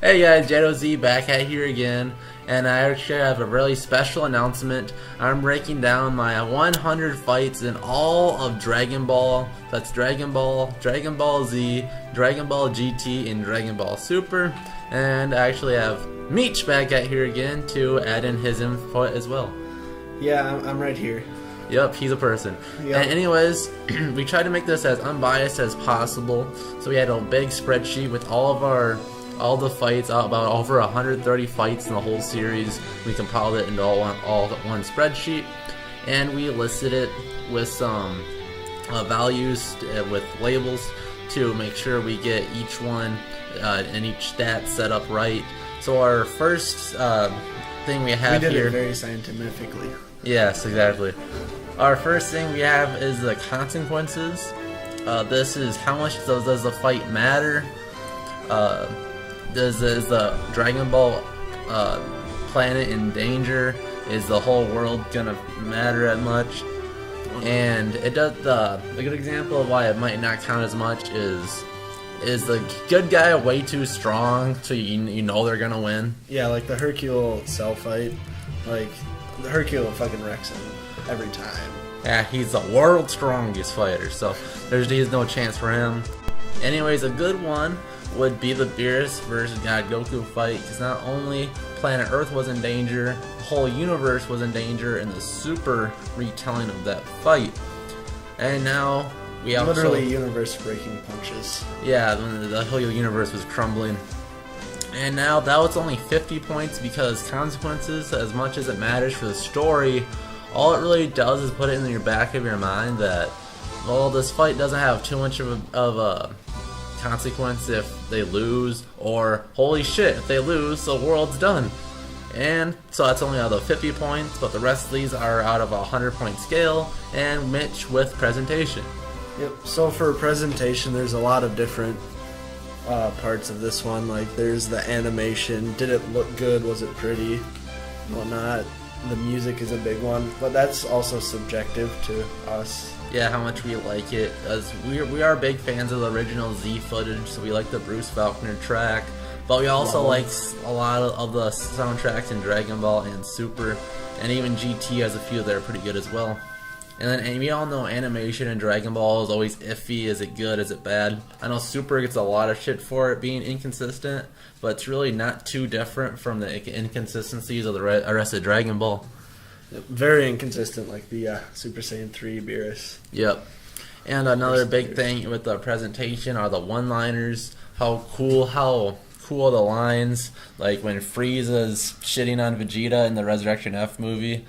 Hey guys, Jdose Z back at here again, and I actually have a really special announcement. I'm breaking down my 100 fights in all of Dragon Ball. That's Dragon Ball, Dragon Ball Z, Dragon Ball GT, and Dragon Ball Super. And I actually have Meetch back at here again to add in his input as well. Yeah, I'm right here. Yep, he's a person. Yep. And anyways, we tried to make this as unbiased as possible. So we had a big spreadsheet with all the fights, about over 130 fights in the whole series. We compiled it into all one spreadsheet, and we listed it with some values with labels to make sure we get each one and each stat set up right. So our first thing we have here... We did here... it very scientifically. Yes, exactly. Our first thing we have is the consequences. This is how much does the fight matter. Is the Dragon Ball planet in danger? Is the whole world gonna matter that much? And it does. A good example of why it might not count as much is the good guy way too strong so you know they're gonna win? Yeah, like the Hercule cell fight. Like the Hercule fucking wrecks him every time. Yeah, he's the world's strongest fighter, so there's no chance for him. Anyways, a good one would be the Beerus versus God Goku fight, because not only planet Earth was in danger, the whole universe was in danger in the super retelling of that fight. And now we also... Literally universe-breaking punches. Yeah, the whole universe was crumbling. And now that was only 50 points because consequences, as much as it matters for the story, all it really does is put it in your back of your mind that, well, this fight doesn't have too much of a consequence if they lose, or holy shit, if they lose, the world's done. And so that's only out of 50 points, but the rest of these are out of a 100-point scale, and Mitch with presentation. Yep, so for presentation, there's a lot of different parts of this one. Like, there's the animation. Did it look good? Was it pretty? Whatnot. The music is a big one, but that's also subjective to us. Yeah, how much we like it, as we are big fans of the original Z footage, so we like the Bruce Faulkner track, but we also like a lot of the soundtracks in Dragon Ball and Super, and even GT has a few that are pretty good as well. And we all know animation in Dragon Ball is always iffy. Is it good? Is it bad? I know Super gets a lot of shit for it being inconsistent, but it's really not too different from the inconsistencies of the rest of Dragon Ball. Very inconsistent, like the Super Saiyan 3 Beerus. Yep. And another big thing with the presentation are the one-liners. How cool the lines, like when Frieza's shitting on Vegeta in the Resurrection F movie.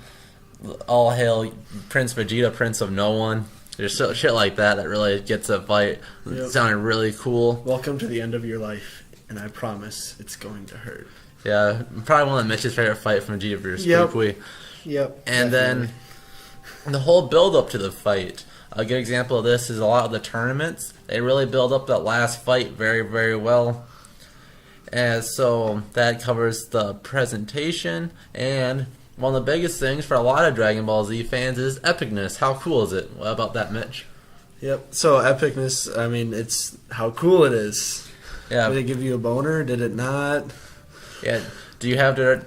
All hail Prince Vegeta, Prince of No One. There's shit like that really gets a fight. Yep. Sounded really cool. Welcome to the end of your life, and I promise it's going to hurt. Yeah, probably one of Mitch's favorite fight from Vegeta vs. Pui. Yep. And definitely. Then the whole build up to the fight. A good example of this is a lot of the tournaments. They really build up that last fight very, very well. And so that covers the presentation. And one of the biggest things for a lot of Dragon Ball Z fans is epicness. How cool is it? What about that, Mitch? Yep. So epicness, I mean, it's how cool it is. Yeah. Did it give you a boner? Did it not? Yeah. Do you have to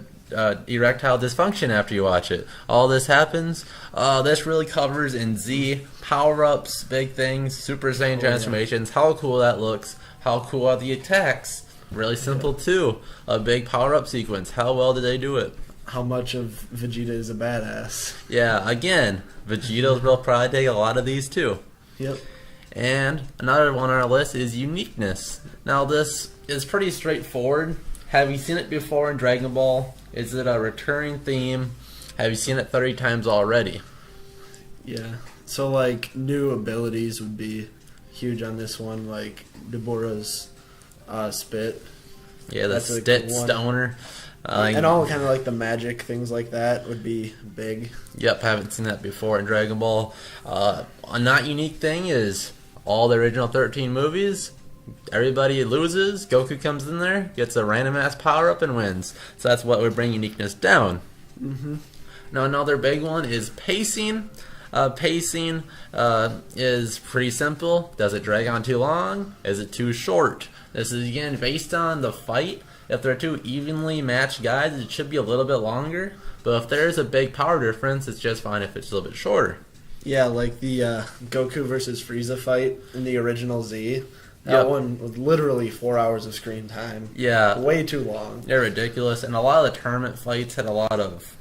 erectile dysfunction after you watch it? All this happens. This really covers in Z power-ups, big things, Super Saiyan transformations, how cool that looks, how cool are the attacks. Really simple too. A big power-up sequence. How well did they do it? How much of Vegeta is a badass. Yeah, again, Vegeta's will probably take a lot of these too. Yep. And another one on our list is uniqueness. Now this is pretty straightforward. Have you seen it before in Dragon Ball? Is it a recurring theme? Have you seen it 30 times already? Yeah. So, like, new abilities would be huge on this one, like Deborah's spit. Yeah, the Stit Stoner. And all kind of like the magic things like that would be big. Yep, haven't seen that before in Dragon Ball. A not unique thing is all the original 13 movies. Everybody loses, Goku comes in there, gets a random ass power up and wins. So that's what would bring uniqueness down. Mm-hmm. Now another big one is pacing. Pacing is pretty simple. Does it drag on too long? Is it too short? This is again based on the fight. If they're two evenly matched guys, it should be a little bit longer. But if there's a big power difference, it's just fine if it's a little bit shorter. Yeah, like the Goku versus Frieza fight in the original Z. That one was literally 4 hours of screen time. Yeah. Way too long. They're ridiculous. And a lot of the tournament fights had a lot of...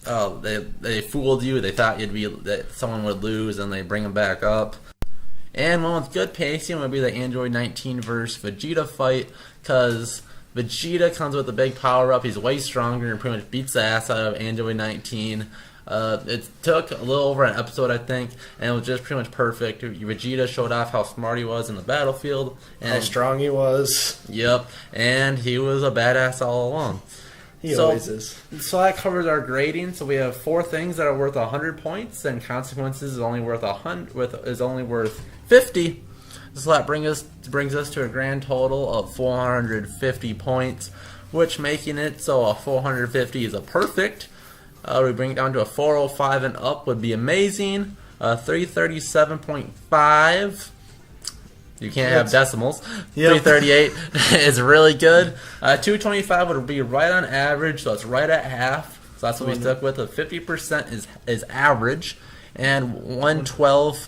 Oh, they fooled you. They thought that someone would lose, and they bring them back up. And one with good pacing would be the Android 19 versus Vegeta fight, because Vegeta comes with a big power-up. He's way stronger and pretty much beats the ass out of Android 19. It took a little over an episode, I think, and it was just pretty much perfect. Vegeta showed off how smart he was in the battlefield. And how strong he was. Yep, and he was a badass all along. He always is. So that covers our grading. So we have 4 things that are worth 100 points, and consequences is only worth 50. So that brings us to a grand total of 450 points, which making it so a 450 is a perfect. We bring it down to a 405 and up would be amazing. 337.5. You can't have decimals. Yep. 338 is really good. 225 would be right on average, so it's right at half. So that's what we stuck with. 50% is average, and 112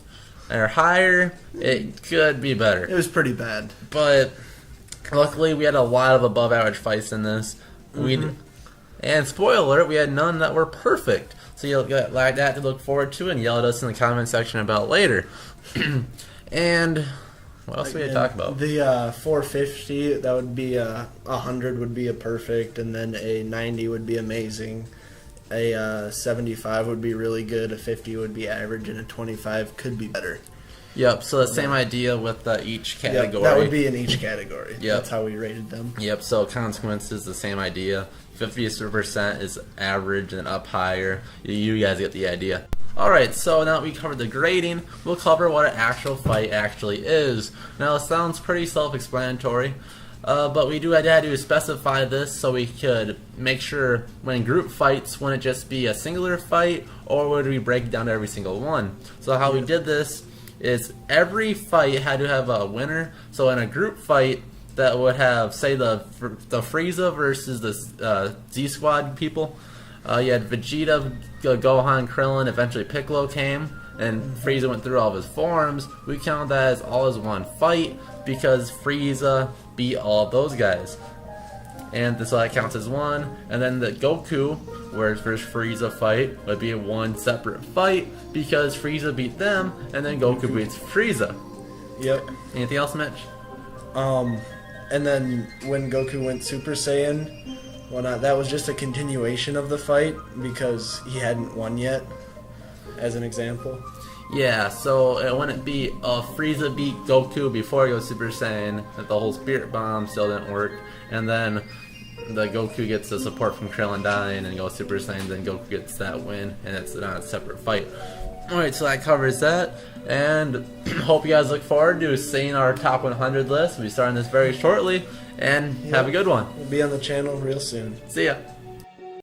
or higher, it could be better. It was pretty bad, but luckily we had a lot of above average fights in this. And spoiler alert, we had none that were perfect. So you'll get like that to look forward to, and yell at us in the comment section about later. And what else we had to talk about? The 450, that would be 100 would be a perfect, and then a 90 would be amazing. A 75 would be really good, a 50 would be average, and a 25 could be better. Yep, so the same idea with each category. Yep, that would be in each category. Yep. That's how we rated them. Yep, so consequences, the same idea. 50% is average and up higher. You guys get the idea. Alright, so now that we covered the grading, we'll cover what an actual fight actually is. Now, it sounds pretty self-explanatory, but we had to specify this so we could make sure when group fights, wouldn't it just be a singular fight, or would we break it down to every single one? So how we did this is every fight had to have a winner. So in a group fight that would have, say, the Frieza versus the Z Squad people, you had Vegeta, Gohan, Krillin, eventually Piccolo came, and Frieza went through all of his forms. We count that as all as one fight because Frieza beat all of those guys. And so that counts as one. And then the Goku versus Frieza fight would be one separate fight because Frieza beat them, and then Goku beats Frieza. Yep. Anything else, Mitch? And then when Goku went Super Saiyan, that was just a continuation of the fight because he hadn't won yet, as an example. Yeah, so it wouldn't be Frieza beat Goku before he goes Super Saiyan, that the whole Spirit Bomb still didn't work, and then the Goku gets the support from Krillin dying and goes Super Saiyan, then Goku gets that win, and it's not a separate fight. Alright, so that covers that, and hope you guys look forward to seeing our top 100 list. We'll be starting this very shortly, and have a good one. We'll be on the channel real soon. See ya.